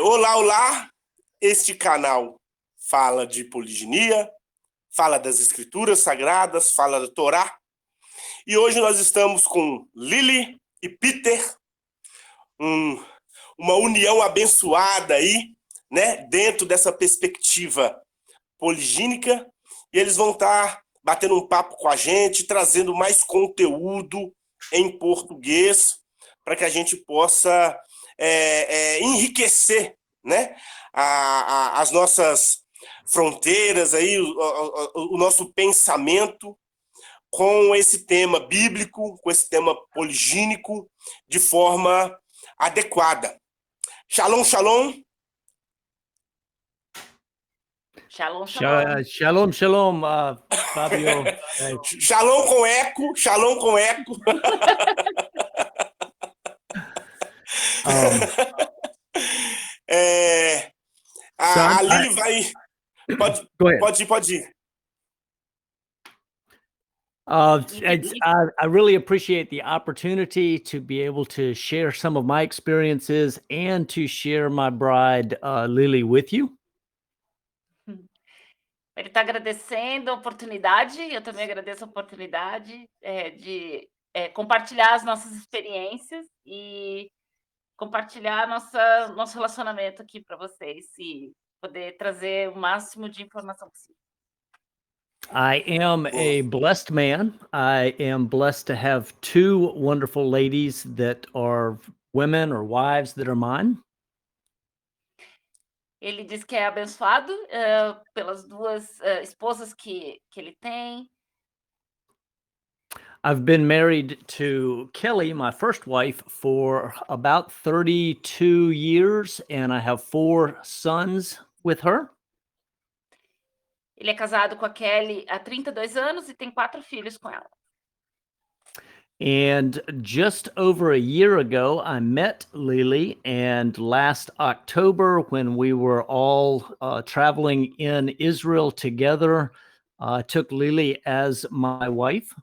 Olá, olá! Este canal fala de poliginia, fala das escrituras sagradas, fala da Torá. E hoje nós estamos com Lily e Peter, uma união abençoada aí, né, dentro dessa perspectiva poligínica. E eles vão estar batendo um papo com a gente, trazendo mais conteúdo em português, para que a gente possa enriquecer, né, as nossas fronteiras, aí, o nosso pensamento com esse tema bíblico, com esse tema poligínico, de forma adequada. Shalom, shalom. Shalom, shalom. Shalom, shalom, Fábio. Shalom com eco, shalom com eco. A Lily vai... Pode ir. I really appreciate the opportunity to be able to share some of my experiences and to share my bride, Lily, with you. Ele está agradecendo a oportunidade, eu também agradeço a oportunidade de compartilhar as nossas experiências e compartilhar nosso relacionamento aqui para vocês e poder trazer o máximo de informação possível. I am a blessed man. I am blessed to have two wonderful ladies that are women or wives that are mine. Ele diz que é abençoado pelas duas esposas que ele tem. I've been married to Kelly, my first wife, for about 32 years, and I have 4 sons with her. Ele é casado com a Kelly há 32 anos e tem 4 filhos com ela. And just over a year ago, I met Lily, and last October, when we were all traveling in Israel together, I took Lily as my wife.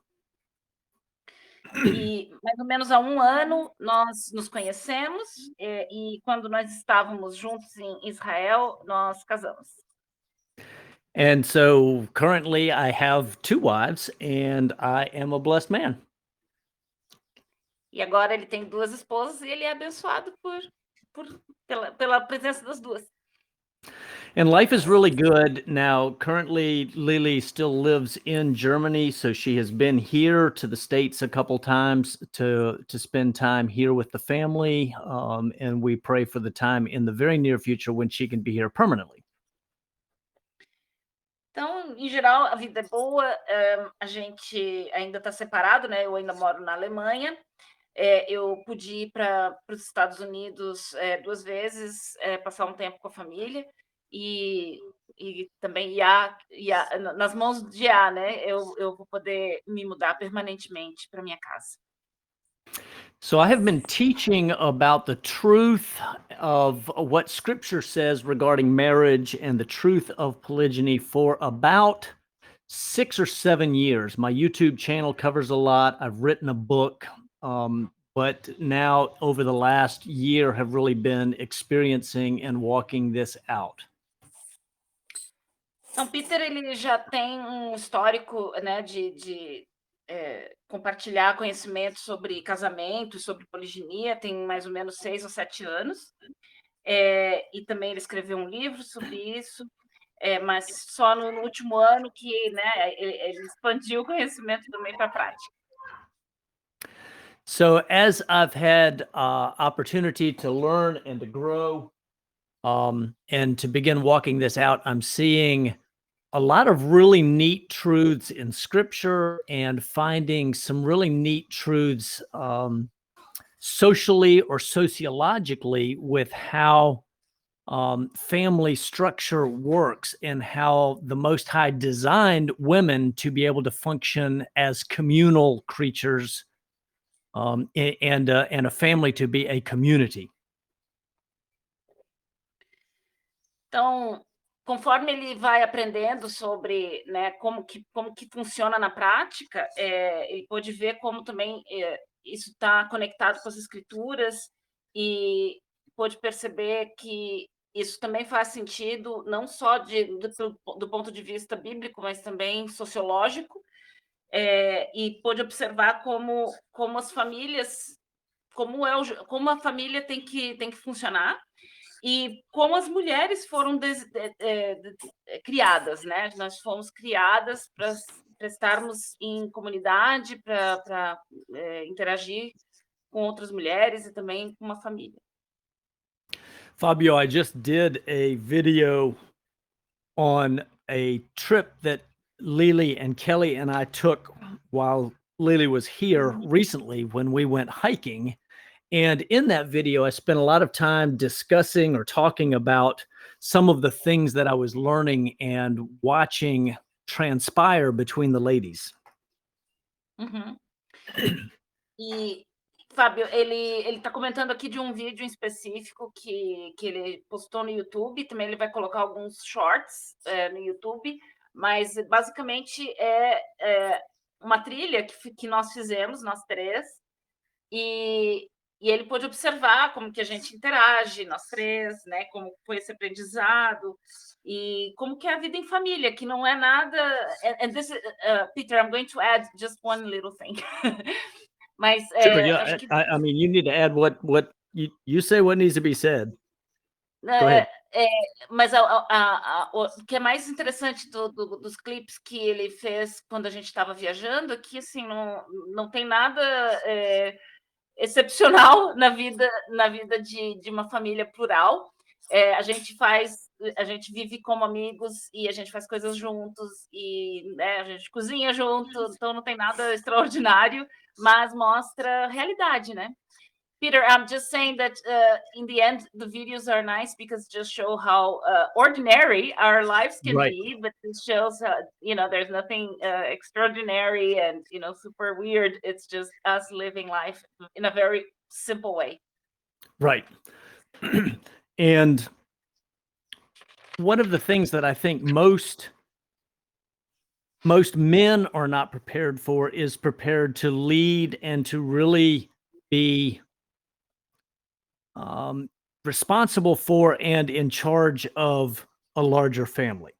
E mais ou menos há um ano nós nos conhecemos e quando nós estávamos juntos em Israel, nós casamos. And so currently I have 2 wives, and I am a blessed man. E agora ele tem 2 esposas e ele é abençoado pela presença das duas. And life is really good. Now, currently, Lily still lives in Germany, so she has been here to the States a couple times to spend time here with the family, and we pray for the time in the very near future when she can be here permanently. Então, em geral, a vida é boa. A gente ainda está separado, né? Eu ainda moro na Alemanha. Eu pude ir para os Estados Unidos 2 vezes, passar um tempo com a família. E também nas mãos de Iá, né? Eu vou poder me mudar permanentemente para minha casa. So I have been teaching about the truth of what Scripture says regarding marriage and the truth of polygyny for about 6 or 7 years. My YouTube channel covers a lot. I've written a book, but now over the last year have really been experiencing and walking this out. Então, Peter, ele já tem um histórico, né, de compartilhar conhecimento sobre casamento, sobre poliginia, tem mais ou menos 6 ou 7 anos. E também ele escreveu um livro sobre isso, mas só no último ano que, né, ele expandiu o conhecimento também para a prática. So as I've had opportunity to learn and to grow and to begin walking this out, I'm seeing a lot of really neat truths in Scripture and finding some really neat truths socially or sociologically with how family structure works and how the Most High designed women to be able to function as communal creatures and a family to be a community. Então, conforme ele vai aprendendo sobre, né, como que funciona na prática, ele pode ver como também isso está conectado com as escrituras e pôde perceber que isso também faz sentido, não só do ponto de vista bíblico, mas também sociológico, e pôde observar como as famílias, como a família tem que funcionar e como as mulheres foram criadas, né? Nós fomos criadas para estarmos em comunidade, para interagir com outras mulheres e também com uma família. Fabio, I just did a video on a trip that Lily and Kelly and I took while Lily was here recently when we went hiking. And in that video, I spent a lot of time discussing or talking about some of the things that I was learning and watching transpire between the ladies. Uhum. E, Fábio, ele está comentando aqui de um vídeo em específico que ele postou no YouTube, também ele vai colocar alguns shorts no YouTube, mas basicamente é uma trilha que nós fizemos, nós três, e ele pôde observar como que a gente interage, nós três, né? Como foi esse aprendizado e como que é a vida em família, que não é nada. And this, Peter, I'm going to add just one little thing. Mas Sure, yeah, acho que I mean, you need to add what you say what needs to be said. Go ahead. Mas o que é mais interessante dos clipes que ele fez quando a gente estava viajando é que assim, não tem nada excepcional na vida de uma família plural. A gente vive como amigos e a gente faz coisas juntos e a gente cozinha junto, então não tem nada extraordinário, mas mostra a realidade, né? Peter, I'm just saying that in the end, the videos are nice because just show how ordinary our lives can Right. be, but it shows, there's nothing extraordinary and, super weird. It's just us living life in a very simple way. Right. And one of the things that I think most men are not prepared for is prepared to lead and to really be responsible for and in charge of a larger family.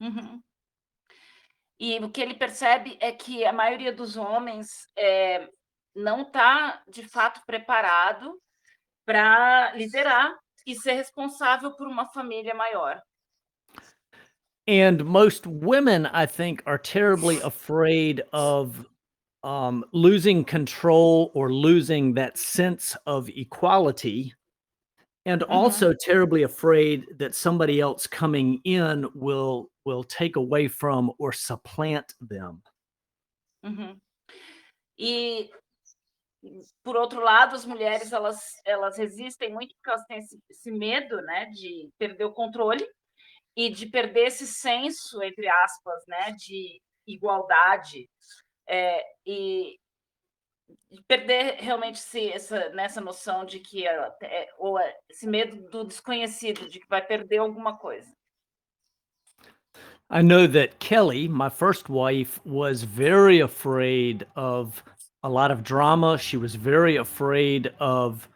Uhum. E o que ele percebe é que a maioria dos homens não está, de fato, preparado para liderar e ser responsável por uma família maior. And most women, I think, are terribly afraid of losing control or losing that sense of equality, and also terribly afraid that somebody else coming in will take away from or supplant them. Uhum. E, por outro lado, as mulheres elas resistem muito porque elas têm esse medo, né, de perder o controle e de perder esse senso, entre aspas, né, de igualdade, e de perder realmente nessa noção de que ou esse medo do desconhecido, de que vai perder alguma coisa. I know that Kelly, my first wife, was very afraid of a lot of drama. She was very afraid of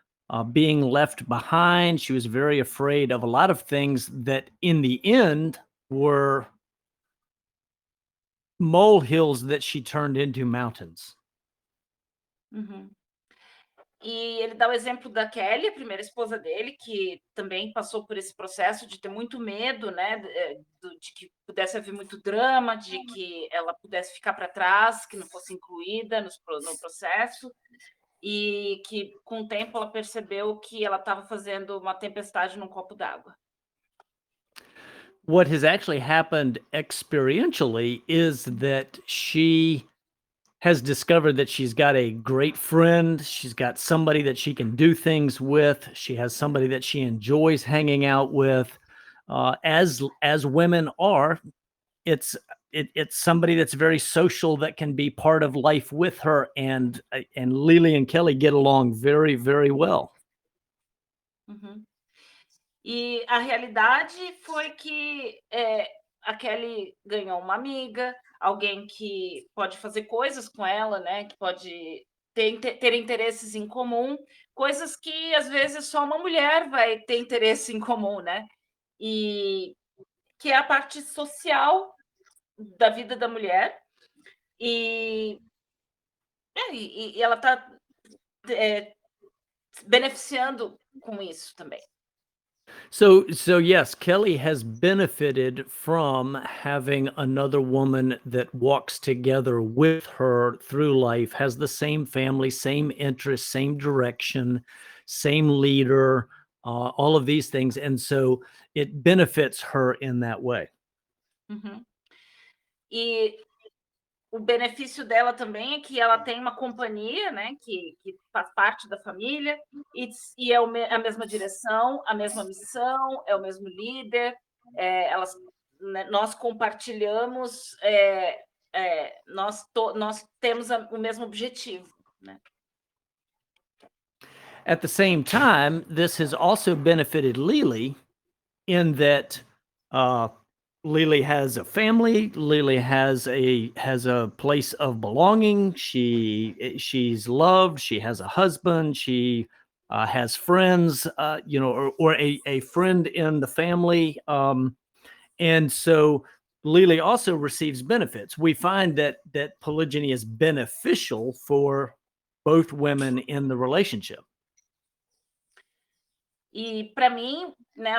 being left behind. She was very afraid of a lot of things that in the end were molehills that she turned into mountains. Uhum. E ele dá o exemplo da Kelly, a primeira esposa dele, que também passou por esse processo de ter muito medo, né, de que pudesse haver muito drama, de que ela pudesse ficar para trás, que não fosse incluída no processo, e que com o tempo ela percebeu que ela estava fazendo uma tempestade num copo d'água. What has actually happened experientially is that she has discovered that she's got a great friend. She's got somebody that she can do things with. She has somebody that she enjoys hanging out with. As women are, it's somebody that's very social that can be part of life with her. And Lily and Kelly get along very, very well. Uhum. E a realidade foi que a Kelly ganhou uma amiga, alguém que pode fazer coisas com ela, né? Que pode ter interesses em comum, coisas que às vezes só uma mulher vai ter interesse em comum, né? E que é a parte social da vida da mulher, e, e ela está beneficiando com isso também. So yes, Kelly has benefited from having another woman that walks together with her through life, has the same family, same interests, same direction, same leader, all of these things. And so it benefits her in that way. Uhum. E o benefício dela também é que ela tem uma companhia, né, que faz parte da família, e é a mesma direção, a mesma missão, é o mesmo líder, elas, né, nós compartilhamos, nós temos o mesmo objetivo, né? At the same time, this has also benefited Lily in that Lily has a family. Lily has a place of belonging. She's loved. She has a husband. She has friends, or a friend in the family. And so Lily also receives benefits. We find that polygyny is beneficial for both women in the relationship. E para mim, né,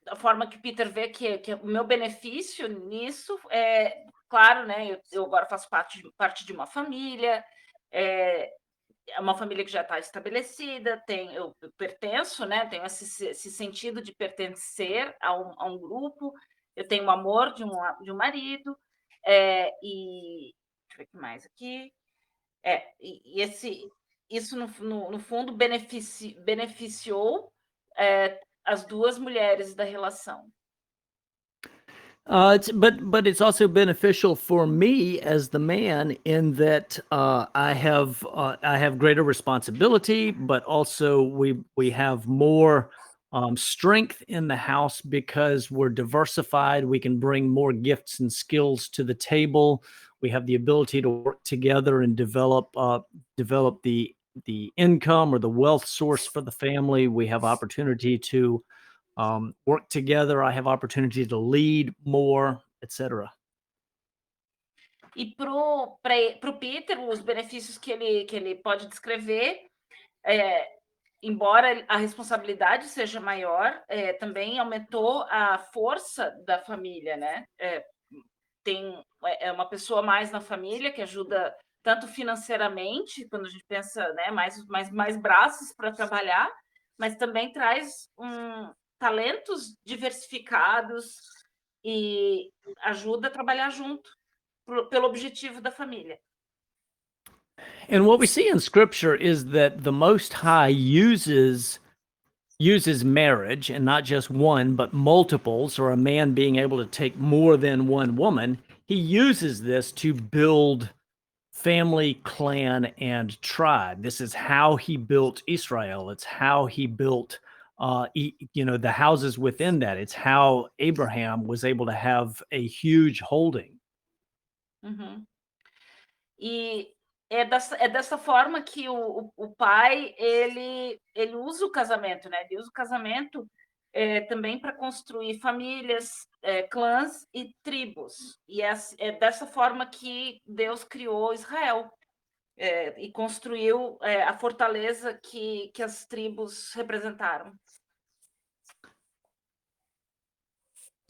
a forma que o Peter vê que o meu benefício nisso é, claro, né, eu agora faço parte de uma família, é uma família que já está estabelecida, eu pertenço, né, tenho esse sentido de pertencer a um grupo, eu tenho o amor de um marido, e deixa eu ver o que mais aqui. Isso, no fundo, beneficiou as duas mulheres da relação. But it's also beneficial for me as the man in that I have greater responsibility, but also we have more strength in the house because we're diversified. We can bring more gifts and skills to the table. We have the ability to work together and develop the income or the wealth source for the family. We have opportunity to work together. I have opportunity to lead more, etc. E pro Peter, os benefícios que ele pode descrever, embora a responsabilidade seja maior, também aumentou a força da família, né? Tem uma pessoa mais na família que ajuda tanto financeiramente, quando a gente pensa, né, mais braços para trabalhar, mas também traz talentos diversificados e ajuda a trabalhar junto pelo objetivo da família. And what we see in scripture is that the Most High uses marriage, and not just one, but multiples, or a man being able to take more than one woman. He uses this to build family, clan, and tribe. This is how he built Israel. It's how he built the houses within that. It's how Abraham was able to have a huge holding. Uhum. E é dessa forma que o pai ele usa o casamento, né? Ele usa o casamento também para construir famílias, clãs e tribos. E é dessa forma que Deus criou Israel e construiu a fortaleza que as tribos representaram.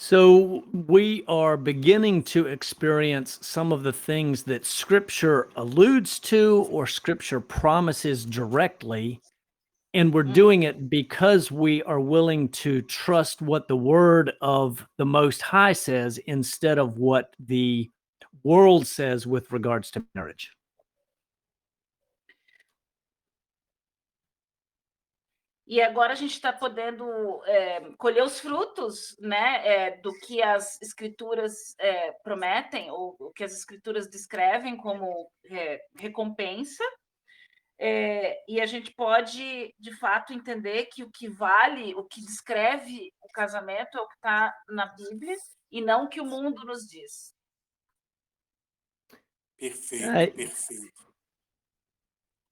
So we are beginning to experience some of the things that Scripture alludes to or Scripture promises directly. And we're doing it because we are willing to trust what the word of the Most High says instead of what the world says with regards to marriage. E agora a gente está podendo colher os frutos, né, do que as escrituras prometem, ou o que as escrituras descrevem como recompensa. E a gente pode, de fato, entender que o que vale, o que descreve o casamento é o que está na Bíblia e não o que o mundo nos diz. Perfeito, perfeito.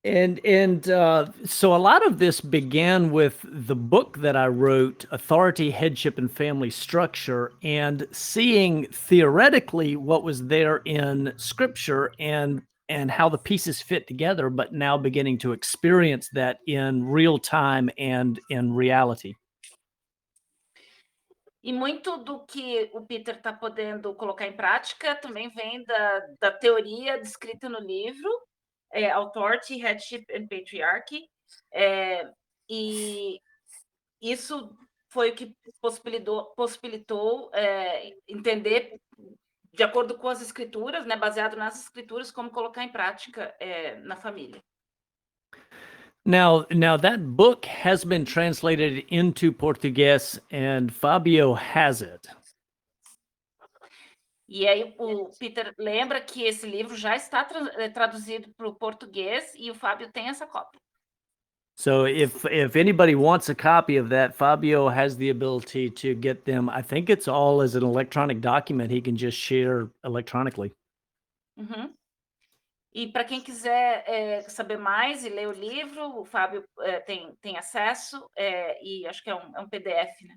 So a lot of this began with the book that I wrote, Authority, Headship, and Family Structure, and seeing theoretically what was there in Scripture and how the pieces fit together, but now beginning to experience that in real time and in reality. E muito do que o Peter está podendo colocar em prática também vem da teoria descrita no livro, Authority, Headship and Patriarchy, e isso foi o que possibilitou entender, de acordo com as escrituras, né, baseado nas escrituras, como colocar em prática na família. Now that book has been translated into Portuguese, and Fabio has it. E aí o Peter lembra que esse livro já está traduzido para o português e o Fábio tem essa cópia. So if anybody wants a copy of that, Fabio has the ability to get them. I think it's all as an electronic document he can just share electronically. Uhum. E para quem quiser saber mais e ler o livro, o Fábio tem acesso, e acho que é um PDF, né?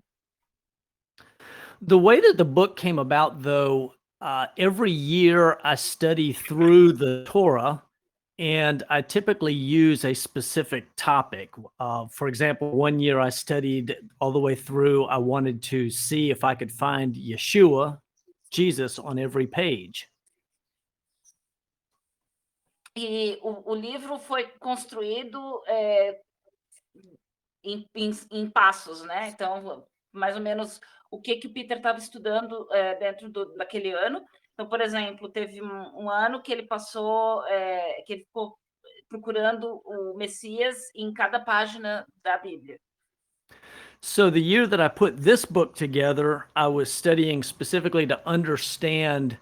The way that the book came about, though, every year I study through the Torah, and I typically use a specific topic. For example, one year I studied all the way through. I wanted to see if I could find Yeshua, Jesus, on every page. E o livro foi construído em passos, né? Então, mais ou menos o que o Peter estava estudando dentro daquele ano. Então, por exemplo, teve um ano que ele passou, que ele ficou procurando o Messias em cada página da Bíblia. So the year that I put this book together, I was studying specifically to understand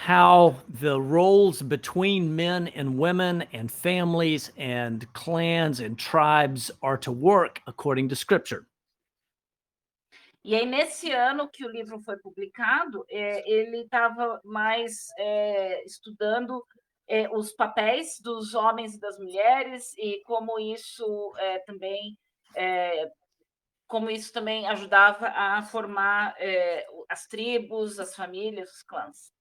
how the roles between men and women and families and clans and tribes are to work according to Scripture. E aí, nesse ano que o livro foi publicado, ele estava mais estudando os papéis dos homens e das mulheres e como isso também ajudava a formar as tribos, as famílias, os clãs.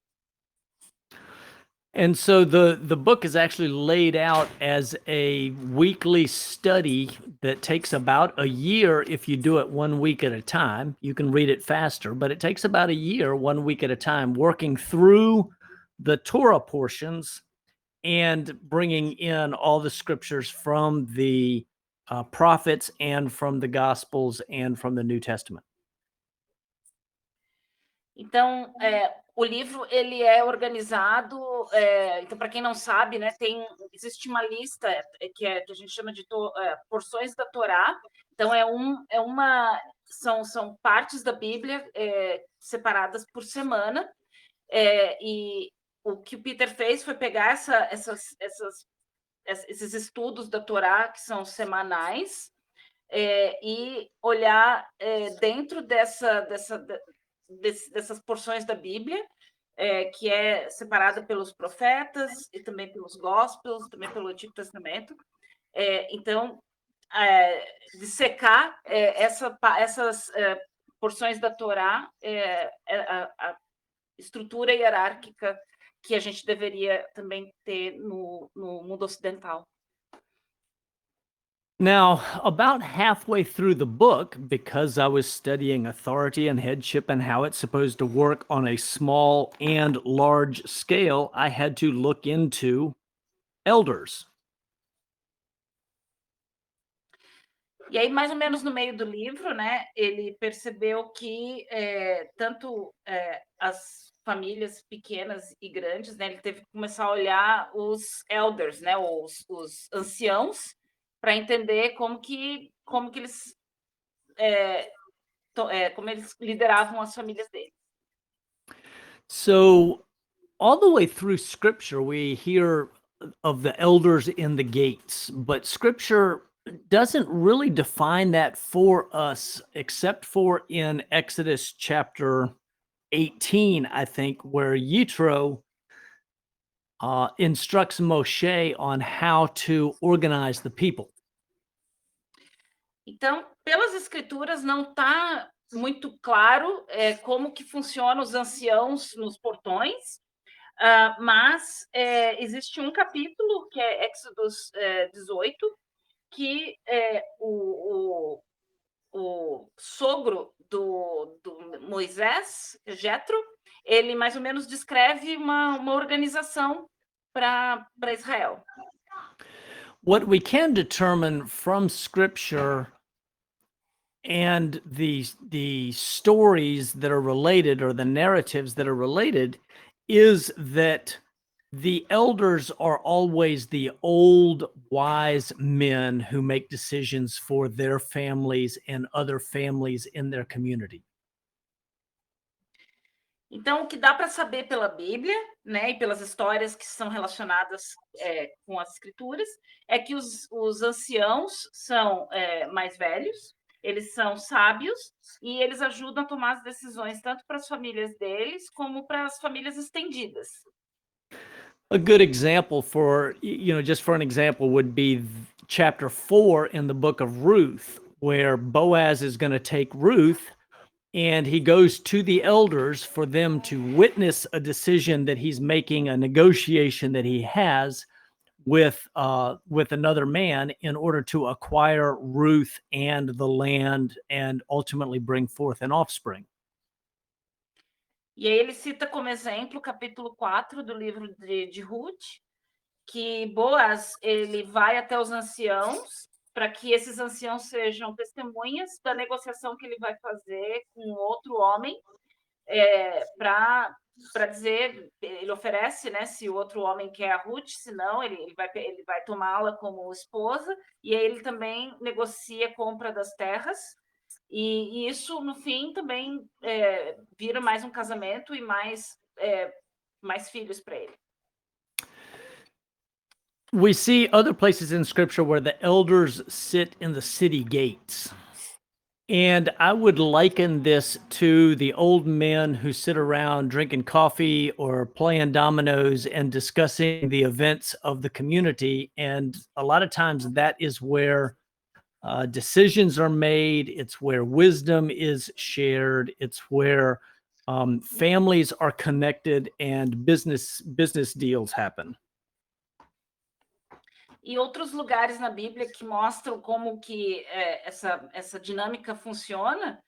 And so the book is actually laid out as a weekly study that takes about a year if you do it 1 week at a time. You can read it faster, but it takes about a year, 1 week at a time, working through the Torah portions and bringing in all the scriptures from the prophets and from the Gospels and from the New Testament. Então, o livro ele é organizado. Então, para quem não sabe, né, existe uma lista que a gente chama de porções da Torá. Então, são partes da Bíblia separadas por semana. E o que o Peter fez foi pegar esses estudos da Torá que são semanais e olhar dentro dessas porções da Bíblia, que é separada pelos profetas e também pelos Gospels, também pelo Antigo Testamento. Então, dissecar essas porções da Torá, a estrutura hierárquica que a gente deveria também ter no mundo ocidental. Now, about halfway through the book, because I was studying authority and headship and how it's supposed to work on a small and large scale, I had to look into elders. E aí, mais ou menos no meio do livro, né, ele percebeu que tanto as famílias pequenas e grandes, né, ele teve que começar a olhar os elders, né, os anciãos, para entender como eles lideravam as famílias deles. So, all the way through Scripture, we hear of the elders in the gates, but Scripture doesn't really define that for us, except for in Exodus chapter 18, I think, where Yitro instructs Moshe on how to organize the people. Então, pelas escrituras, não está muito claro como que funcionam os anciãos nos portões, mas existe um capítulo, que é Éxodos 18, que o sogro do Moisés, Jetro, ele mais ou menos descreve uma organização para Israel. What we can determine from Scripture and the stories that are related, or the narratives that are related, is that the elders are always the old wise men who make decisions for their families and other families in their community. Então, o que dá para saber pela Bíblia, né, e pelas histórias que são relacionadas com as escrituras, é que os anciãos são mais velhos, eles são sábios e eles ajudam a tomar as decisões tanto para as famílias deles como para as famílias estendidas. A good example for, just for an example, would be chapter 4 in the book of Ruth, where Boaz is going to take Ruth and he goes to the elders for them to witness a decision that he's making, a negotiation that he has with another man in order to acquire Ruth and the land and ultimately bring forth an offspring. E aí ele cita como exemplo o capítulo 4 do livro de Ruth, que Boaz ele vai até os anciãos para que esses anciãos sejam testemunhas da negociação que ele vai fazer com outro homem, para dizer, ele oferece, né, se o outro homem quer a Ruth, se não, ele vai tomá-la como esposa, e aí ele também negocia a compra das terras, e isso, no fim, também vira mais um casamento e mais filhos para ele. We see other places in Scripture where the elders sit in the city gates. And I would liken this to the old men who sit around drinking coffee or playing dominoes and discussing the events of the community. And a lot of times that is where decisions are made. It's where wisdom is shared. It's where families are connected and business deals happen. E outros lugares na Bíblia que mostram como que essa dinâmica funciona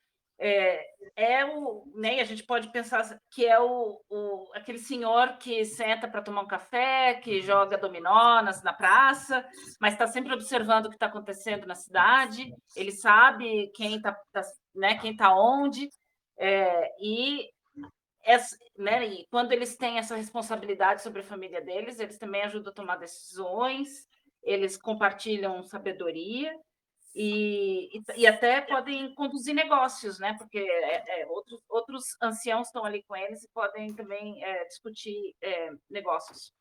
né, a gente pode pensar que é aquele senhor que senta para tomar um café, que joga dominó na praça, mas está sempre observando o que está acontecendo na cidade, ele sabe quem está onde, né, e quando eles têm essa responsabilidade sobre a família deles, eles também ajudam a tomar decisões, eles compartilham sabedoria e até podem conduzir negócios, né? Porque outros anciãos estão ali com eles e podem também discutir negócios.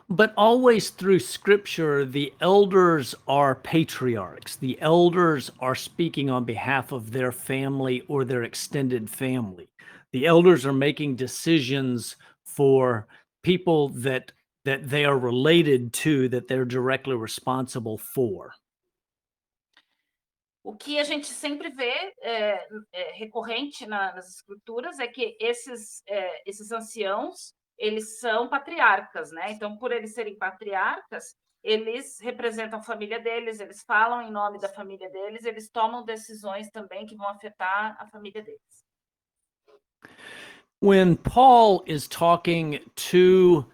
But always through Scripture, the elders are patriarchs. The elders are speaking on behalf of their family or their extended family. The elders are making decisions for people that they are related to, that they're directly responsible for. O que a gente sempre vê recorrente nas escrituras é que esses anciãos, eles são patriarcas, né? Então, por eles serem patriarcas, eles representam a família deles, eles falam em nome da família deles, eles tomam decisões também que vão afetar a família deles. When Paul is talking to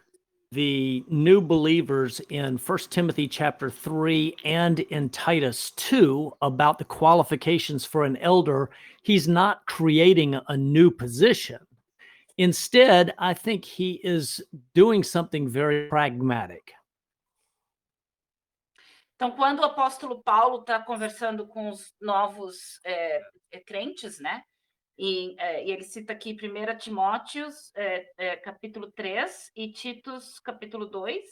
the new believers in 1 Timothy chapter 3 and in Titus 2 about the qualifications for an elder, he's not creating a new position. Instead, I think he is doing something very pragmatic. Então, quando o apóstolo Paulo está conversando com os novos crentes, né? E ele cita aqui 1 Timóteo, capítulo 3, e Titos, capítulo 2.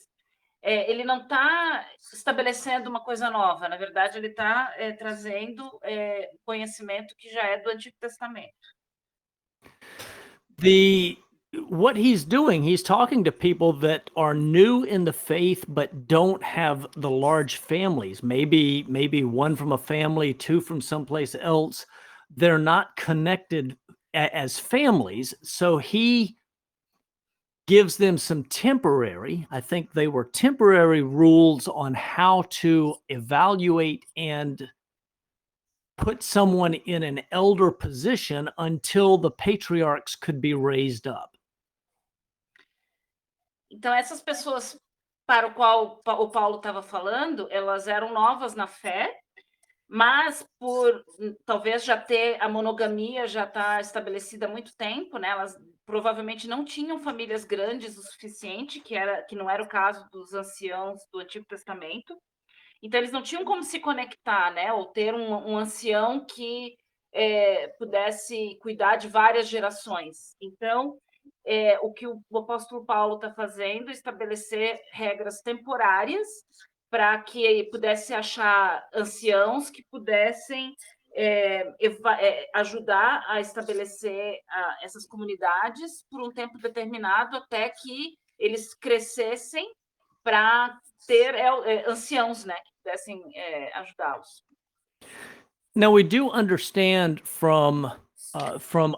Ele não está estabelecendo uma coisa nova, na verdade, ele está trazendo conhecimento que já é do Antigo Testamento. what he's doing, he's talking to people that are new in the faith but don't have the large families. Maybe one from a family, two from someplace else. They're not connected as families. So he gives them some temporary, I think they were temporary rules on how to evaluate and put someone in an elder position until the patriarchs could be raised up. Então, essas pessoas para o qual o Paulo estava falando, elas eram novas na fé, mas por talvez já ter a monogamia já está estabelecida há muito tempo, né? Elas provavelmente não tinham famílias grandes o suficiente, que não era o caso dos anciãos do Antigo Testamento. Então, eles não tinham como se conectar, né? Ou ter um ancião que pudesse cuidar de várias gerações. Então, o que o apóstolo Paulo está fazendo é estabelecer regras temporárias para que pudesse achar anciãos que pudessem ajudar a estabelecer essas comunidades por um tempo determinado até que eles crescessem para ter anciãos, né, que pudessem ajudá-los. Now, we do understand from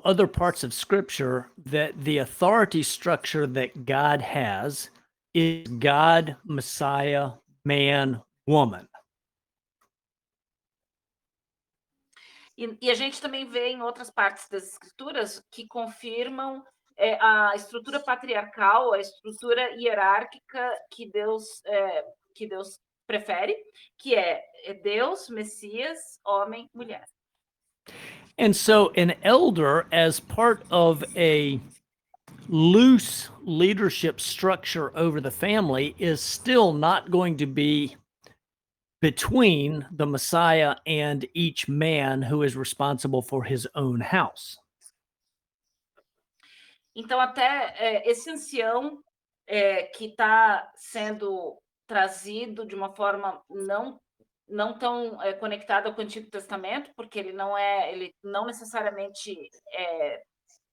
other parts of Scripture that the authority structure that God has is God, Messiah, man, woman. E a gente também vê em outras partes das Escrituras que confirmam a estrutura patriarcal, a estrutura hierárquica que Deus prefere, que é Deus, Messias, homem, mulher. And so an elder, as part of a loose leadership structure over the family, is still not going to be between the Messiah and each man who is responsible for his own house. Então, até esse ancião que está sendo trazido de uma forma não tão conectada com o Antigo Testamento, porque ele não necessariamente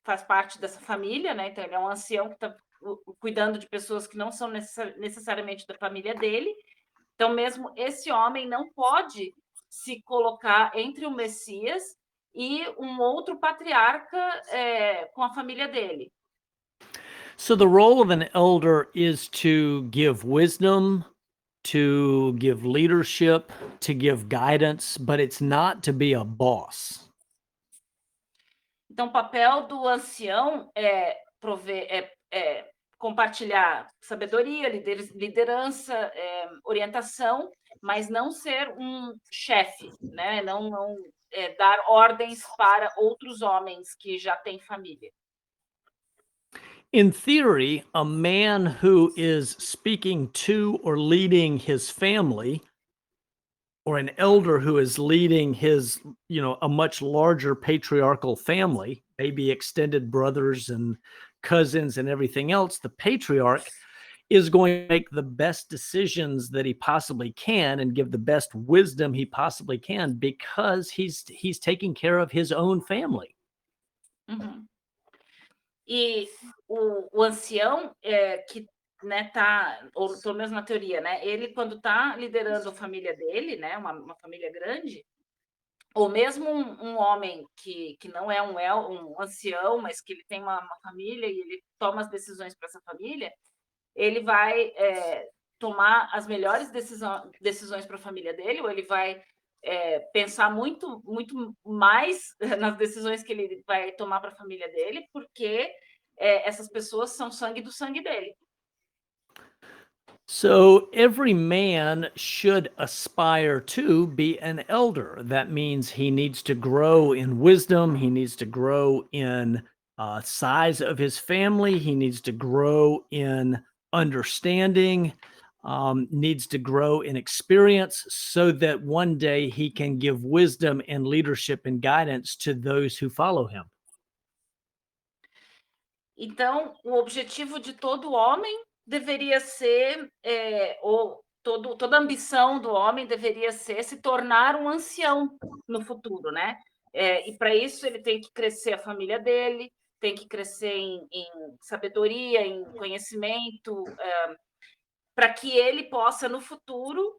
faz parte dessa família, né? Então, ele é um ancião que está cuidando de pessoas que não são necessariamente da família dele. Então, mesmo esse homem não pode se colocar entre o Messias e um outro patriarca com a família dele. So the role of an elder is to give wisdom, to give leadership, to give guidance, but it's not to be a boss. Então, o papel do ancião é compartilhar sabedoria, liderança, orientação, mas não ser um chefe, né? Não dar ordens para outros homens que já têm família. In theory, a man who is speaking to or leading his family, or an elder who is leading his, a much larger patriarchal family, maybe extended brothers and cousins and everything else, the patriarch is going to make the best decisions that he possibly can and give the best wisdom he possibly can because he's taking care of his own family. Uhum. E o ancião que tá, ou pelo menos na teoria, né? Ele quando está liderando a família dele, né? Uma família grande, ou mesmo um homem que não é um ancião, mas que ele tem uma família e ele toma as decisões para essa família, ele vai tomar as melhores decisões para a família dele, ou ele vai pensar muito, muito mais nas decisões que ele vai tomar para a família dele, porque essas pessoas são sangue do sangue dele. So every man should aspire to be an elder. That means he needs to grow in wisdom. He needs to grow in size of his family. He needs to grow in understanding, needs to grow in experience so that one day he can give wisdom and leadership and guidance to those who follow him. Então, o objetivo de todo homem deveria ser, toda a ambição do homem deveria ser se tornar um ancião no futuro, né? E para isso ele tem que crescer a família dele, tem que crescer em sabedoria, em conhecimento, para que ele possa, no futuro,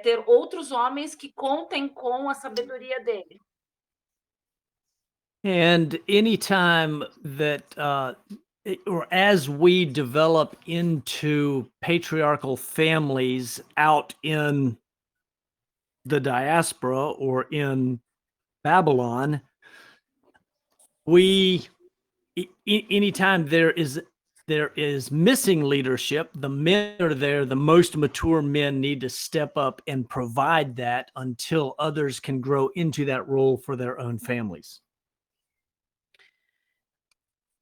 ter outros homens que contem com a sabedoria dele. And anytime that, or as we develop into patriarchal families out in the diaspora or in Babylon, anytime there is missing leadership, the men are there, the most mature men need to step up and provide that until others can grow into that role for their own families.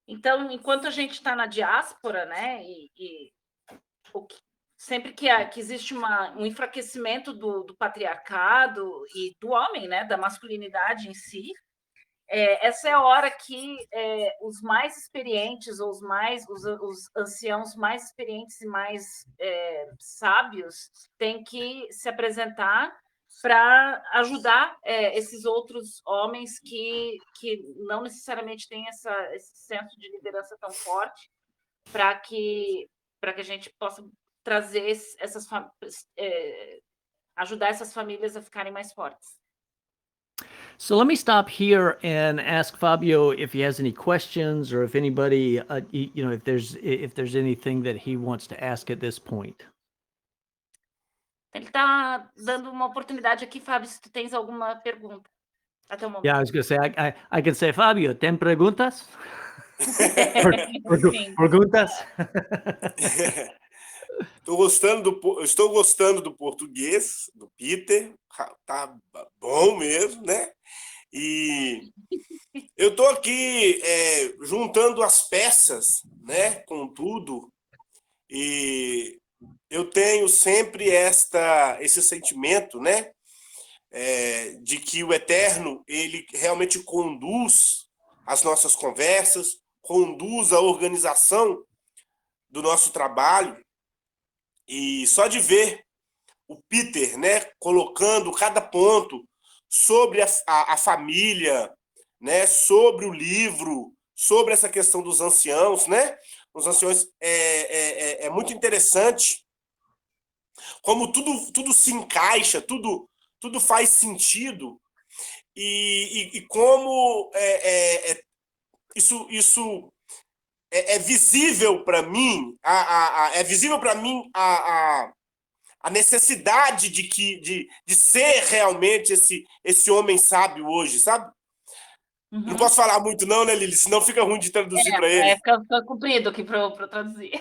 Então, enquanto a gente está na diáspora, né, sempre que existe um enfraquecimento do patriarcado e do homem, né, da masculinidade em si, essa é a hora que os mais experientes, ou os anciãos mais experientes e mais sábios têm que se apresentar para ajudar esses outros homens que não necessariamente têm esse senso de liderança tão forte, para que a gente possa trazer ajudar essas famílias a ficarem mais fortes. So let me stop here and ask Fabio if he has any questions, or if anybody, if there's anything that he wants to ask at this point. Ele está dando uma oportunidade aqui, Fábio, se tu tens alguma pergunta. Até o momento. Yeah, I was going to say, I can say, Fabio, ¿ten preguntas? Perguntas? Estou gostando do português do Peter, tá bom mesmo, né? E eu estou aqui juntando as peças, né, com tudo, e eu tenho sempre esse sentimento, né, de que o Eterno, ele realmente conduz as nossas conversas, conduz a organização do nosso trabalho. E só de ver o Peter, né, colocando cada ponto sobre a família, né, sobre o livro, sobre essa questão dos anciãos, né? Os anciões é muito interessante como tudo se encaixa, tudo faz sentido, e como isso é visível para mim, é visível para mim a necessidade de ser realmente esse homem sábio hoje, sabe? Uhum. Não posso falar muito não, né, Lili? Senão fica ruim de traduzir para ele. Fica comprido aqui para eu traduzir.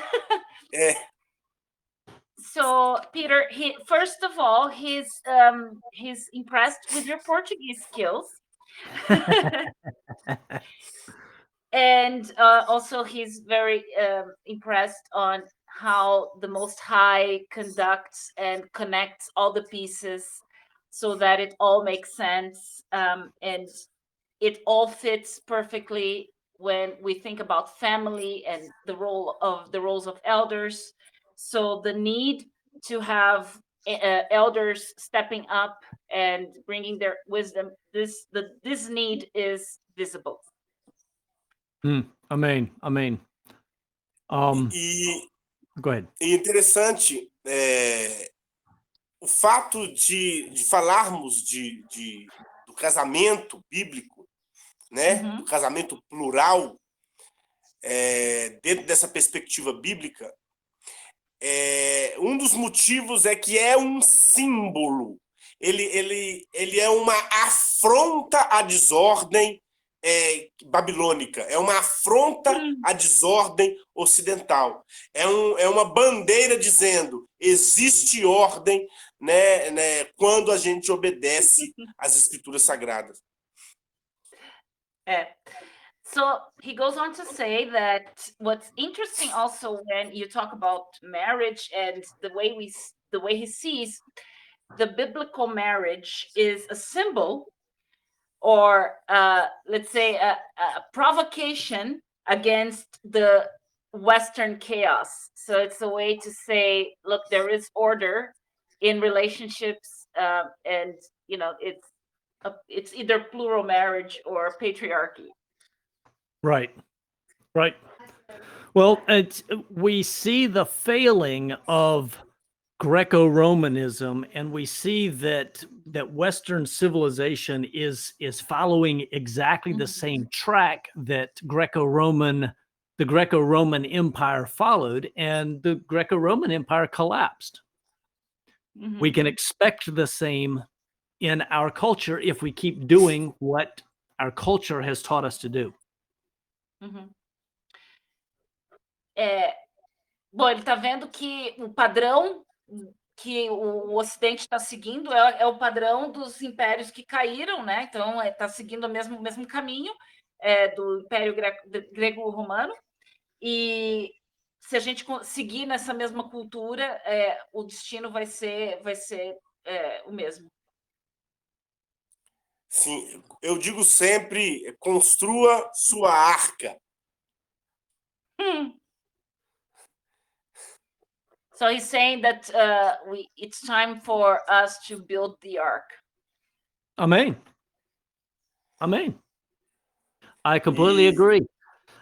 So, Peter, first of all, he's impressed with your Portuguese skills. And also he's very impressed on how the Most High conducts and connects all the pieces so that it all makes sense, and it all fits perfectly when we think about family and the roles of elders. So the need to have elders stepping up and bringing their wisdom, this need is visible. Amém. Go ahead. E interessante o fato de falarmos do casamento bíblico, né? Uhum. Do casamento plural, dentro dessa perspectiva bíblica, um dos motivos é que é um símbolo. Ele é uma afronta à desordem babilônica, é uma afronta à desordem ocidental, é uma bandeira dizendo existe ordem, né, quando a gente obedece às escrituras sagradas. So he goes on to say that what's interesting also when you talk about marriage and the way he sees the biblical marriage is a symbol, or let's say a provocation against the Western chaos. So it's a way to say, look, there is order in relationships, and it's either plural marriage or patriarchy. Right. Right. Well, we see the failing of Greco-Romanism, and we see that Western civilization is following exactly the same track that the Greco-Roman Empire followed, and the Greco-Roman Empire collapsed. We can expect the same in our culture if we keep doing what our culture has taught us to do. Bom, ele está vendo que o padrão que o Ocidente está seguindo é o padrão dos impérios que caíram, né? Então, está seguindo o mesmo caminho do Império Grego-Romano. E se a gente seguir nessa mesma cultura, o destino vai ser o mesmo. Sim, eu digo sempre, construa sua arca. So he's saying that it's time for us to build the ark. Amen. Amen. I completely agree.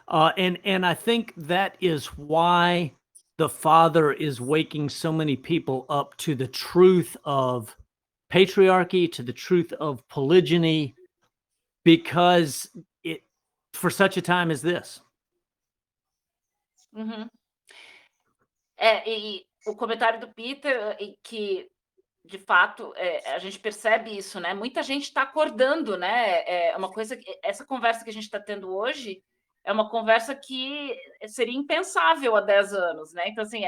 And I think that is why the Father is waking so many people up to the truth of patriarchy, to the truth of polygyny, because for such a time as this. E o comentário do Peter, que de fato a gente percebe isso, né? Muita gente está acordando, né? É uma coisa, essa conversa que a gente está tendo hoje é uma conversa que seria impensável há 10 anos, né? Então, assim,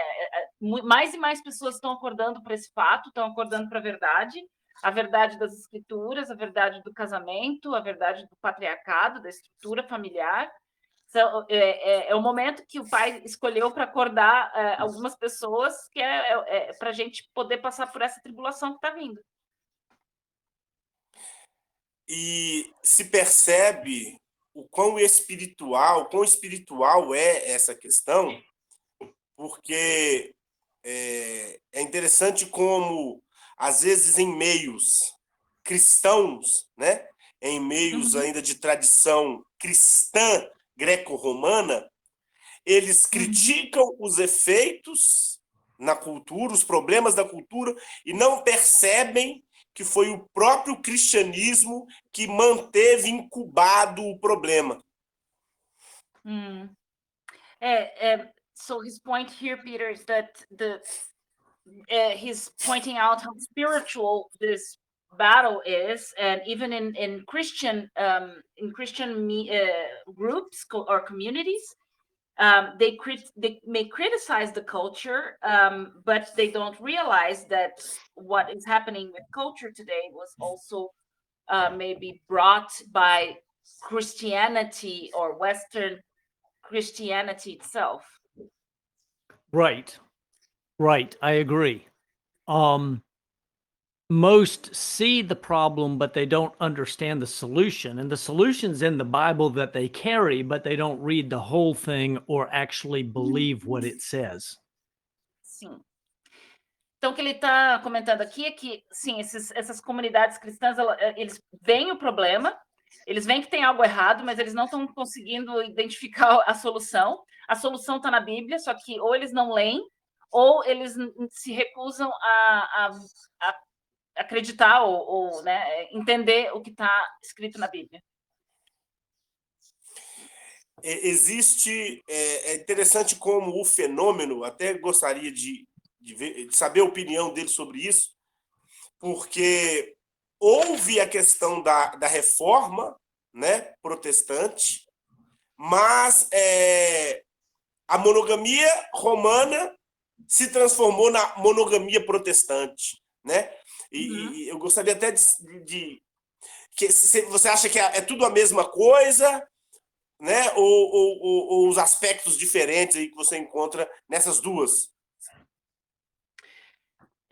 mais e mais pessoas estão acordando para esse fato, estão acordando para a verdade das escrituras, a verdade do casamento, a verdade do patriarcado, da estrutura familiar. Então, é o momento que o pai escolheu para acordar algumas pessoas, que para a gente poder passar por essa tribulação que está vindo. E se percebe o quão espiritual é essa questão, porque é interessante como, às vezes, em meios cristãos, né, em meios ainda de tradição cristã greco-romana, eles criticam os efeitos na cultura, os problemas da cultura, e não percebem que foi o próprio cristianismo que manteve incubado o problema. So his point here, Peter, is that he's pointing out how spiritual this battle is, and even in Christian groups or communities, they may criticize the culture, but they don't realize that what is happening with culture today was also maybe brought by Christianity or Western Christianity itself. Right. I agree. Most see the problem, but they don't understand the solution. And the solution's in the Bible that they carry, but they don't read the whole thing or actually believe what it says. Sim. Então, o que ele está comentando aqui é que, sim, essas comunidades cristãs, eles veem o problema, eles veem que tem algo errado, mas eles não estão conseguindo identificar a solução. A solução está na Bíblia, só que ou eles não leem, ou eles se recusam a acreditar ou né, entender o que está escrito na Bíblia. Existe, é interessante como o fenômeno, até gostaria de saber a opinião dele sobre isso, porque houve a questão da reforma, né, protestante, mas a monogamia romana se transformou na monogamia protestante, né? E eu gostaria até de que você acha que é tudo a mesma coisa, né? Ou os aspectos diferentes aí que você encontra nessas duas?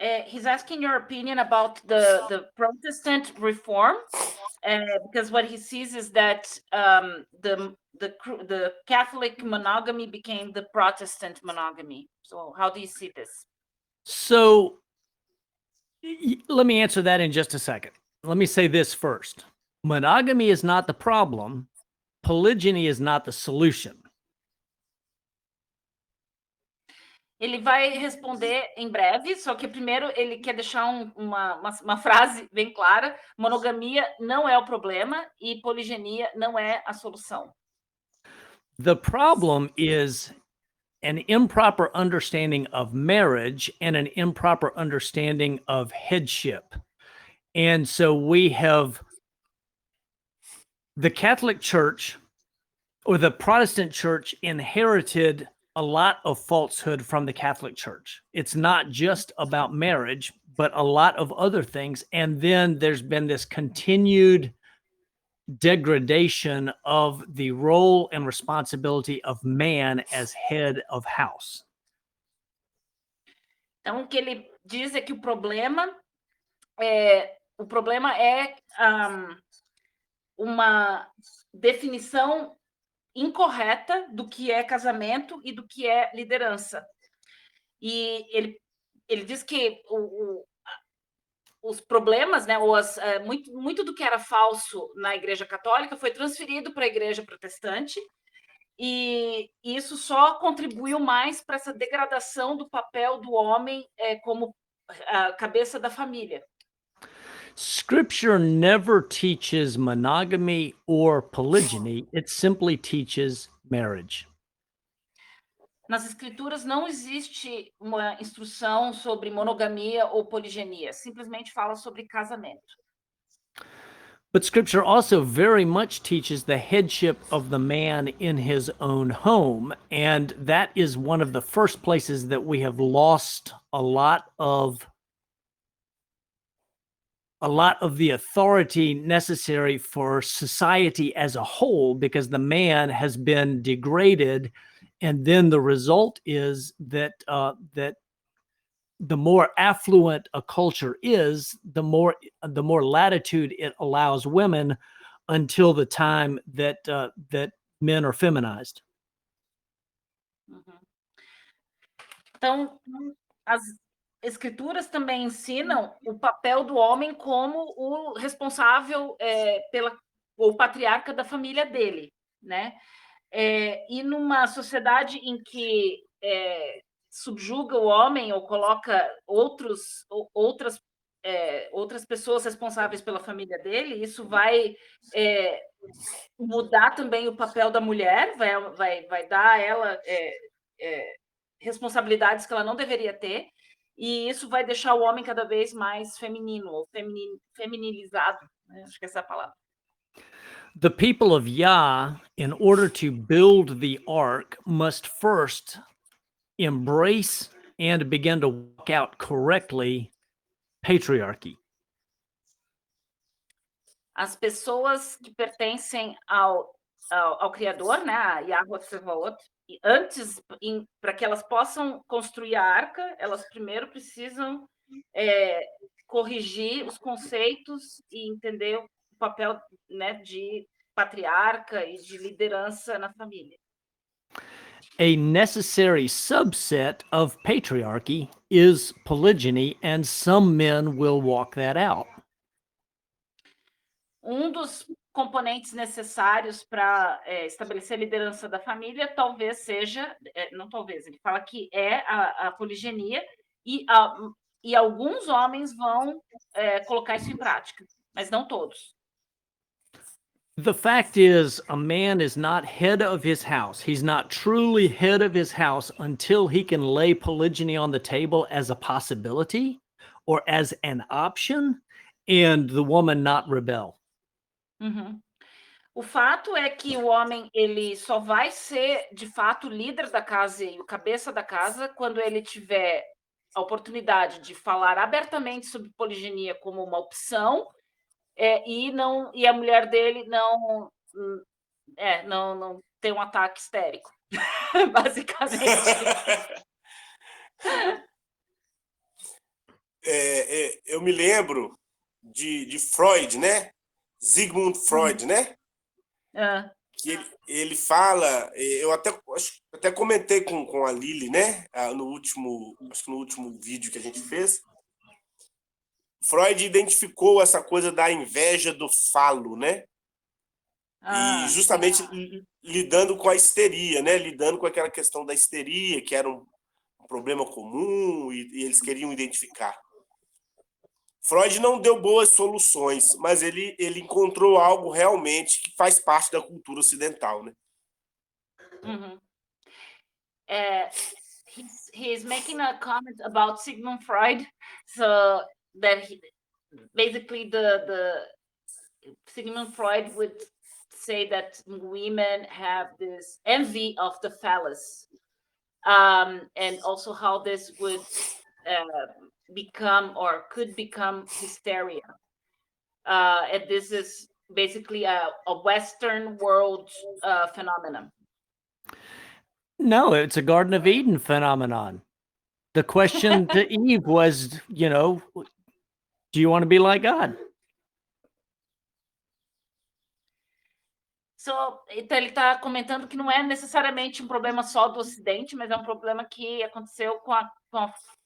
He's asking your opinion about the Protestant reform, because what he sees is that the Catholic monogamy became the Protestant monogamy. So how do you see this? So let me answer that in just a second. Let me say this first. Monogamy is not the problem. Polygyny is not the solution. Ele vai responder em breve, só que primeiro ele quer deixar uma frase bem clara: monogamia não é o problema e poligenia não é a solução. The problem is an improper understanding of marriage and an improper understanding of headship. And so the Catholic Church or the Protestant Church inherited a lot of falsehood from the Catholic Church. It's not just about marriage, but a lot of other things. And then there's been this continued degradation of the role and responsibility of man as head of house. Então, o que ele diz é que o problema é uma definição incorreta do que é casamento e do que é liderança. E ele diz que os problemas, né, muito do que era falso na Igreja Católica foi transferido para a Igreja Protestante, e isso só contribuiu mais para essa degradação do papel do homem como a cabeça da família. Scripture never teaches monogamy or polygyny. It simply teaches marriage. Nas escrituras não existe uma instrução sobre monogamia ou poligenia, simplesmente fala sobre casamento. But scripture also very much teaches the headship of the man in his own home. And that is one of the first places that we have lost a lot of the authority necessary for society as a whole, because the man has been degraded. And then the result is that the more affluent a culture is, the more latitude it allows women until the time that men are feminized. Então, as escrituras também ensinam o papel do homem como o responsável o patriarca da família dele, né? E numa sociedade em que subjuga o homem ou coloca outras pessoas responsáveis pela família dele, isso vai mudar também o papel da mulher, vai dar a ela responsabilidades que ela não deveria ter, e isso vai deixar o homem cada vez mais feminino, ou feminilizado, né? Acho que essa é a palavra. The people of Yah, in order to build the ark, must first embrace and begin to walk out correctly patriarchy. As pessoas que pertencem ao Criador, né, a Yahweh Tsevaot, antes, para que elas possam construir a arca, elas primeiro precisam corrigir os conceitos e entender o papel, né, de patriarca e de liderança na família. A necessary subset of patriarchy is polygyny, and some men will walk that out. Dos componentes necessários para estabelecer a liderança da família talvez seja, não talvez, ele fala que é a poligenia, e alguns homens vão colocar isso em prática, mas não todos. The fact is, a man is not head of his house. He's not truly head of his house until he can lay polygyny on the table as a possibility or as an option, and the woman not rebel. Uhum. O fato é que o homem ele só vai ser, de fato, líder da casa e o cabeça da casa quando ele tiver a oportunidade de falar abertamente sobre poliginia como uma opção, e a mulher dele não tem um ataque histérico, basicamente. Eu me lembro de Freud, né? Sigmund Freud, né? Que ele fala, eu até comentei com a Lili, né? Acho que no último vídeo que a gente fez. Freud identificou essa coisa da inveja do falo, né? E justamente lidando com a histeria, né? Lidando com aquela questão da histeria, que era um problema comum e eles queriam identificar. Freud não deu boas soluções, mas ele encontrou algo realmente que faz parte da cultura ocidental, né? Mhm. He's making a comment about Sigmund Freud, so that basically the Sigmund Freud would say that women have this envy of the phallus, and also how this would become or could become hysteria. And this is basically a Western world phenomenon. No, it's a Garden of Eden phenomenon. The question to Eve was, do you want to be like God? Então ele está comentando que não é necessariamente um problema só do Ocidente, mas é um problema que aconteceu com a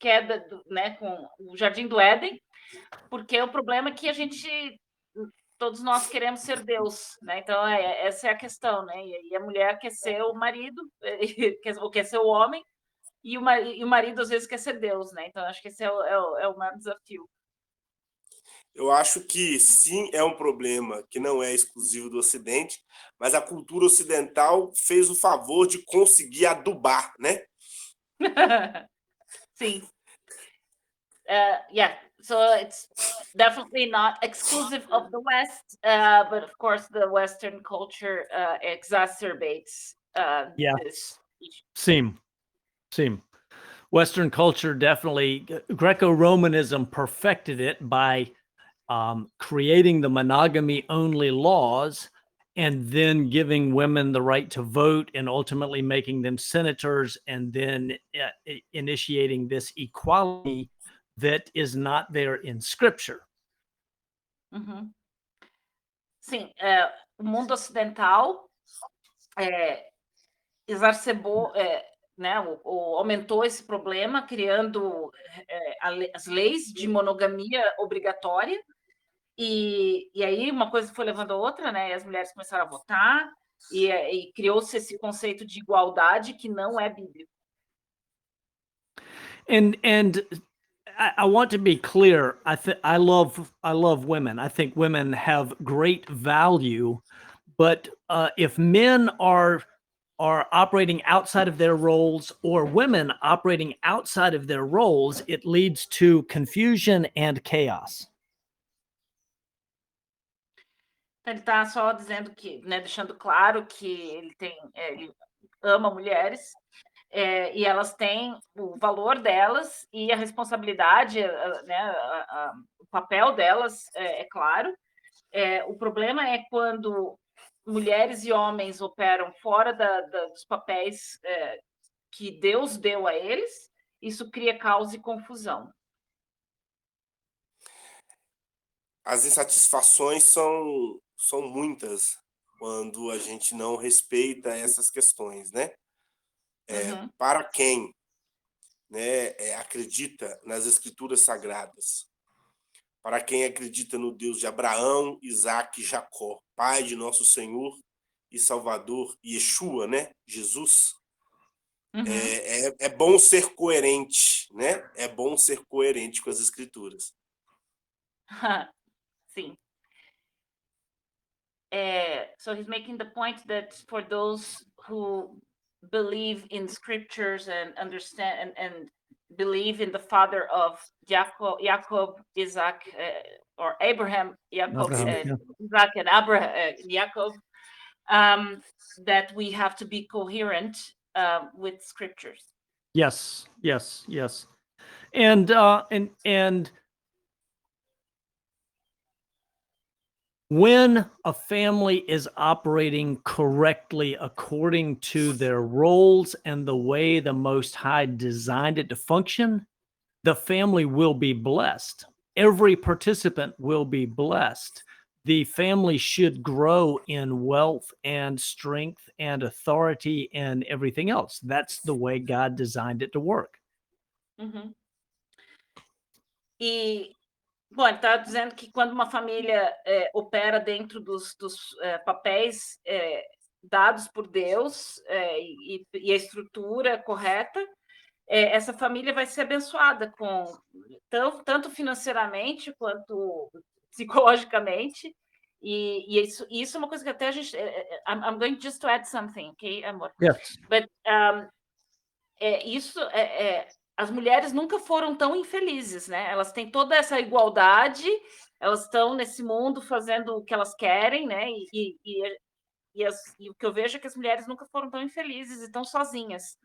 queda, com o Jardim do Éden, porque o problema é que todos nós queremos ser Deus, né? Então essa é a questão, né? E a mulher quer ser o marido, ou quer ser o homem, e o marido às vezes quer ser Deus, né? Então acho que esse é o maior desafio. Eu acho que sim, é um problema que não é exclusivo do Ocidente, mas a cultura ocidental fez o favor de conseguir adubar, né? Sim. Yeah, so it's definitely not exclusive of the West, but of course the Western culture exacerbates this issue. Same. Western culture definitely, Greco-Romanism perfected it by creating the monogamy-only laws and then giving women the right to vote and ultimately making them senators and then initiating this equality that is not there in Scripture. Uhum. Sim, o mundo ocidental exacerbou, né, aumentou esse problema, criando as leis de monogamia obrigatória, e aí uma coisa foi levando a outra, né? E as mulheres começaram a votar, e criou-se esse conceito de igualdade que não é bíblico. And I want to be clear. I love women. I think women have great value, but if men are operating outside of their roles or women operating outside of their roles, it leads to confusion and chaos. Ele está só dizendo que, né, deixando claro que ele ama mulheres, e elas têm o valor delas e a responsabilidade, né, o papel delas, é claro. O problema é quando mulheres e homens operam fora dos papéis que Deus deu a eles, isso cria caos e confusão. As insatisfações são muitas quando a gente não respeita essas questões, né? Para quem, né, acredita nas escrituras sagradas, para quem acredita no Deus de Abraão, Isaac e Jacó, Pai de nosso Senhor e Salvador, Yeshua, né? Jesus. É bom ser coerente, né? É bom ser coerente com as escrituras. Sim. So he's making the point that for those who believe in scriptures and understand and believe in the father of Jacob, Isaac, or Abraham, Jacob, Isaac, and Abraham, Jacob, that we have to be coherent with scriptures. Yes. And when a family is operating correctly according to their roles and the way the Most High designed it to function, the family will be blessed. Every participant will be blessed. The family should grow in wealth and strength and authority and everything else. That's the way God designed it to work. Uhum. Bom, ele está dizendo que quando uma família opera dentro dos papéis dados por Deus e a estrutura correta, essa família vai ser abençoada com tanto financeiramente quanto psicologicamente. E isso é uma coisa que até a gente. I'm going just to add something, okay, amor? Yes. But as mulheres nunca foram tão infelizes, né? Elas têm toda essa igualdade, elas estão nesse mundo fazendo o que elas querem, né? E o que eu vejo é que as mulheres nunca foram tão infelizes e tão sozinhas.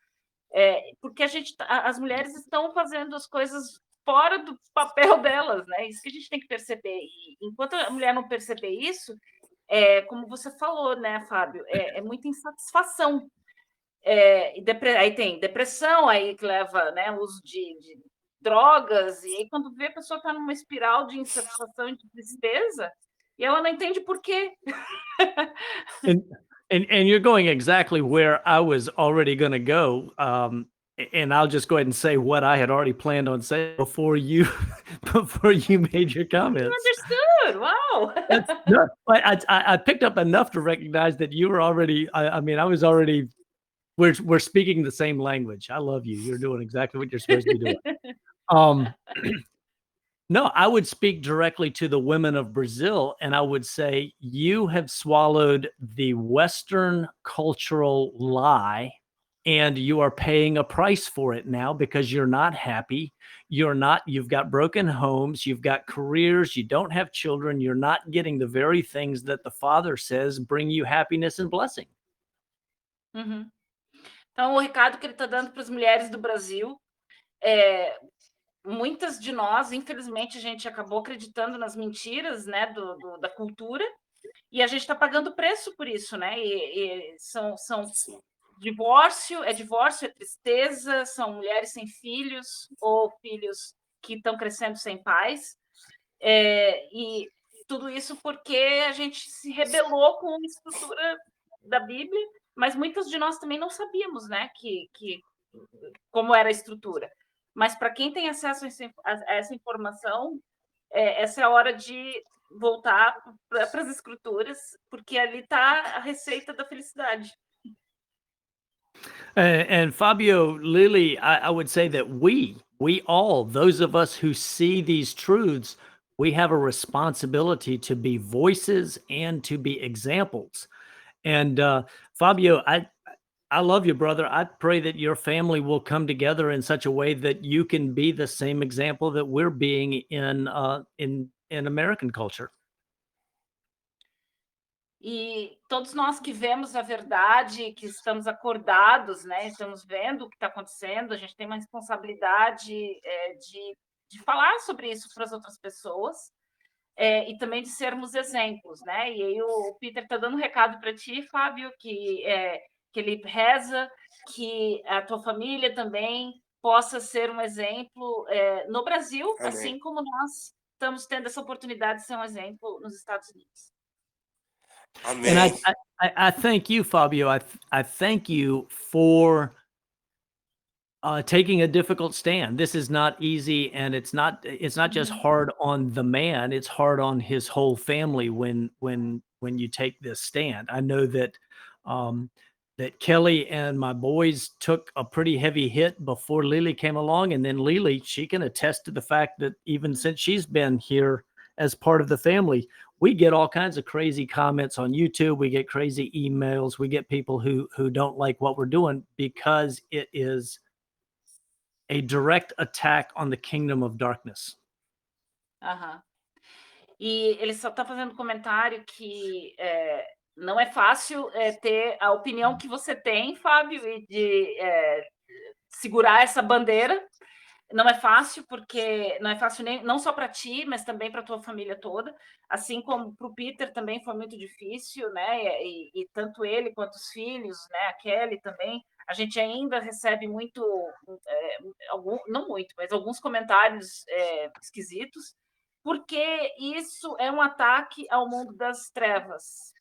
Porque as mulheres estão fazendo as coisas fora do papel delas, né? Isso que a gente tem que perceber. E enquanto a mulher não perceber isso, como você falou, né, Fábio, é muita insatisfação. Aí tem depressão, aí que leva, né, uso de drogas, e aí quando vê a pessoa está numa espiral de insatisfação e de tristeza, e ela não entende por quê. And you're going exactly where I was already going to go. And I'll just go ahead and say what I had already planned on saying before you made your comments. Understood. Wow. No, I picked up enough to recognize that you were already. I mean, I was already. We're speaking the same language. I love you. You're doing exactly what you're supposed to be doing. No, I would speak directly to the women of Brazil, and I would say, you have swallowed the Western cultural lie, and you are paying a price for it now because you're not happy. You've got broken homes, you've got careers, you don't have children, you're not getting the very things that the Father says bring you happiness and blessing. Uhum. Então, o recado que ele está dando para as mulheres do Brasil muitas de nós, infelizmente, a gente acabou acreditando nas mentiras, né, da cultura, e a gente está pagando preço por isso, né? E são divórcio, é tristeza, são mulheres sem filhos ou filhos que estão crescendo sem pais, e tudo isso porque a gente se rebelou com a estrutura da Bíblia, mas muitas de nós também não sabíamos, né, que como era a estrutura. Mas para quem tem acesso a essa informação, essa é a hora de voltar para as escrituras, porque ali está a receita da felicidade. And Fabio, Lily, I would say that we all, those of us who see these truths, we have a responsibility to be voices and to be examples. And Fabio, I love you, brother. I pray that your family will come together in such a way that you can be the same example that we're being in American culture. E todos nós que vemos a verdade, que estamos acordados, né? Estamos vendo o que está acontecendo, a gente tem uma responsabilidade de falar sobre isso para as outras pessoas, e também de sermos exemplos, né? E aí o Peter está dando um recado para ti, Fábio, que ele reza que a tua família também possa ser um exemplo no Brasil, Amém. assim como nós estamos tendo essa oportunidade de ser um exemplo nos Estados Unidos. Amém. And I thank you, Fabio. I thank you for taking a difficult stand. This is not easy, and it's not just hard on the man, it's hard on his whole family when you take this stand. I know that that Kelly and my boys took a pretty heavy hit before Lily came along, and then Lily, she can attest to the fact that even since she's been here as part of the family, we get all kinds of crazy comments on YouTube, we get crazy emails, we get people who don't like what we're doing because it is a direct attack on the kingdom of darkness. E ele só está fazendo comentário que não é fácil ter a opinião que você tem, Fábio, e de segurar essa bandeira. Não é fácil, porque não é fácil não só para ti, mas também para a tua família toda. Assim como para o Peter também foi muito difícil, né? E tanto ele quanto os filhos, né? A Kelly também. A gente ainda recebe muito, não muito, mas alguns comentários esquisitos, porque isso é um ataque ao mundo das trevas.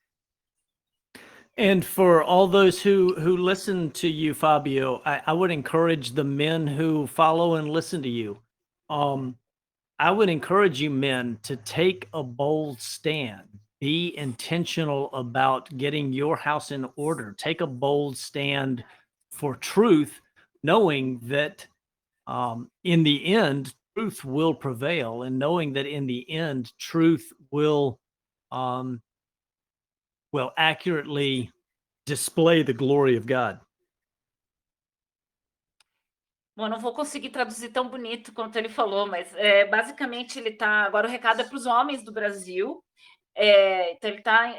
And for all those who listen to you, Fabio, I would encourage the men who follow and listen to you. I would encourage you men to take a bold stand. Be intentional about getting your house in order. Take a bold stand for truth, knowing that in the end, truth will prevail, and knowing that in the end, truth will accurately display the glory of God. Bom, não vou conseguir traduzir tão bonito quanto ele falou, mas basicamente ele está. Agora o recado é para os homens do Brasil. Então ele está.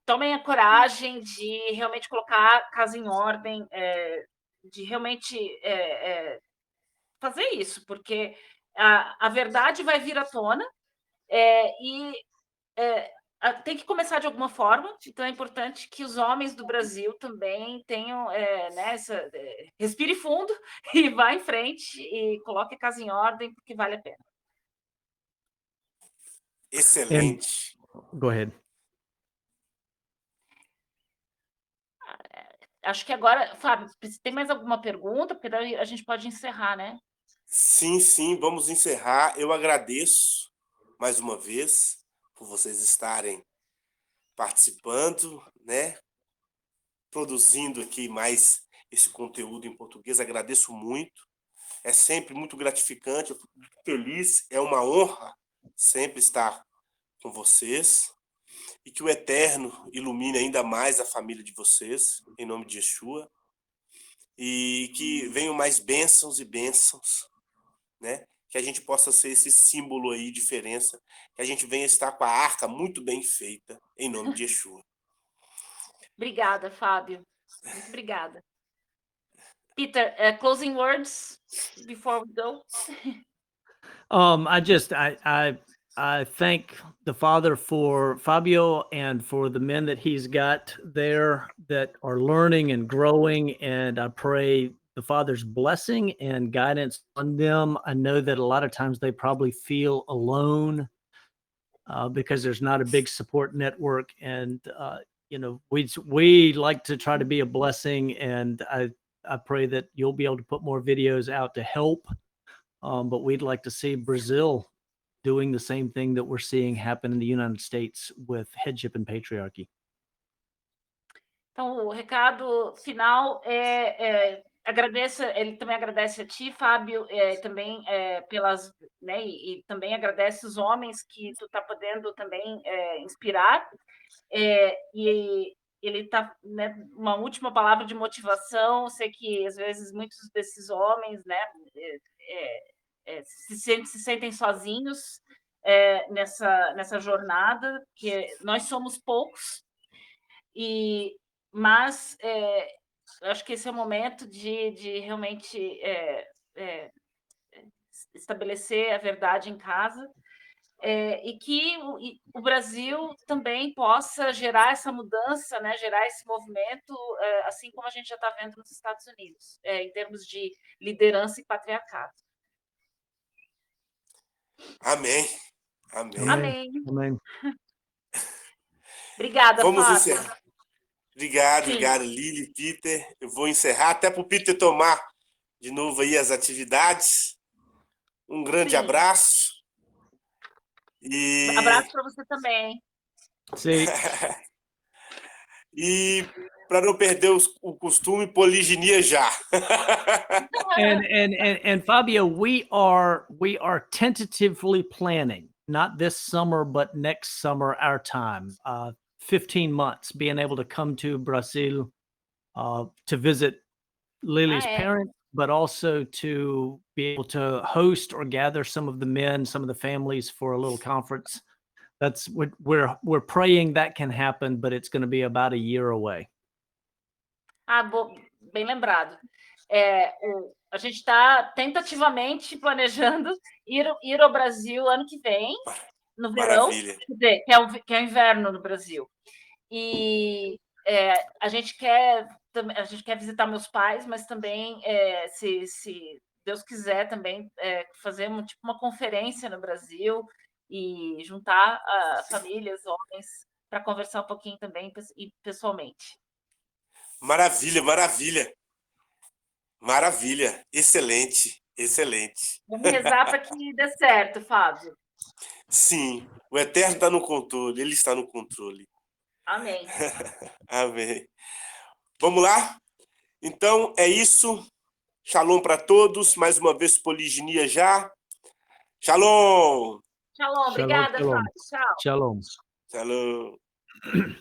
Tomem a coragem de realmente colocar a casa em ordem, de realmente fazer isso, porque a verdade vai vir à tona e tem que começar de alguma forma. Então é importante que os homens do Brasil também tenham respire fundo e vá em frente e coloque a casa em ordem, porque vale a pena. Excelente. Go ahead. Acho que agora, Fábio, tem mais alguma pergunta? Porque daí a gente pode encerrar, né? Sim, vamos encerrar. Eu agradeço mais uma vez por vocês estarem participando, né? Produzindo aqui mais esse conteúdo em português. Agradeço muito. É sempre muito gratificante, eu fico muito feliz. É uma honra sempre estar com vocês. E que o Eterno ilumine ainda mais a família de vocês, em nome de Yeshua. E que venham mais bênçãos e bênçãos, né? Que a gente possa ser esse símbolo aí, diferença, que a gente venha estar com a arca muito bem feita, em nome de Yeshua. Obrigada, Fábio. Muito obrigada. Peter, closing words before we go? I thank the Father for Fabio and for the men that he's got there that are learning and growing, and I pray the Father's blessing and guidance on them. I know that a lot of times they probably feel alone because there's not a big support network, and we like to try to be a blessing, and I pray that you'll be able to put more videos out to help. But we'd like to see Brazil doing the same thing that we're seeing happen in the United States with headship and patriarchy. Então, o recado final ele também agradece a ti, Fábio, também pelas, né, e também agradece os homens que tu está podendo também inspirar, e ele está, né, uma última palavra de motivação. Sei que às vezes muitos desses homens, né, se sentem sozinhos nessa jornada, que nós somos poucos, mas acho que esse é o momento de realmente estabelecer a verdade em casa, e que o Brasil também possa gerar essa mudança, né, gerar esse movimento, assim como a gente já está vendo nos Estados Unidos, em termos de liderança e patriarcado. Amém. Amém. Obrigada, Vamos Fábio. encerrar. Obrigado, Lili, Peter. Eu vou encerrar até para o Peter tomar de novo aí as atividades. Um grande abraço. Abraço para você também. Sim. E para não perder o costume, poliginia já. And Fabio, we are tentatively planning, not this summer, but next summer, our time, 15 months, being able to come to Brazil to visit Lily's parents, but also to be able to host or gather some of the men, some of the families for a little conference. That's what we're praying that can happen, but it's going to be about a year away. Bem lembrado. A gente está tentativamente planejando ir ao Brasil ano que vem, no verão, que é o inverno no Brasil. E a gente quer visitar meus pais, mas também, se Deus quiser, também fazer uma conferência no Brasil e juntar famílias, homens, para conversar um pouquinho também e pessoalmente. Maravilha. Excelente. Vamos rezar para que dê certo, Fábio. Sim, o Eterno está no controle, ele está no controle. Amém. Amém. Vamos lá? Então, é isso. Shalom para todos. Mais uma vez, poliginia já. Shalom! Shalom, obrigada, Shalom. Fábio. Tchau. Shalom. Shalom!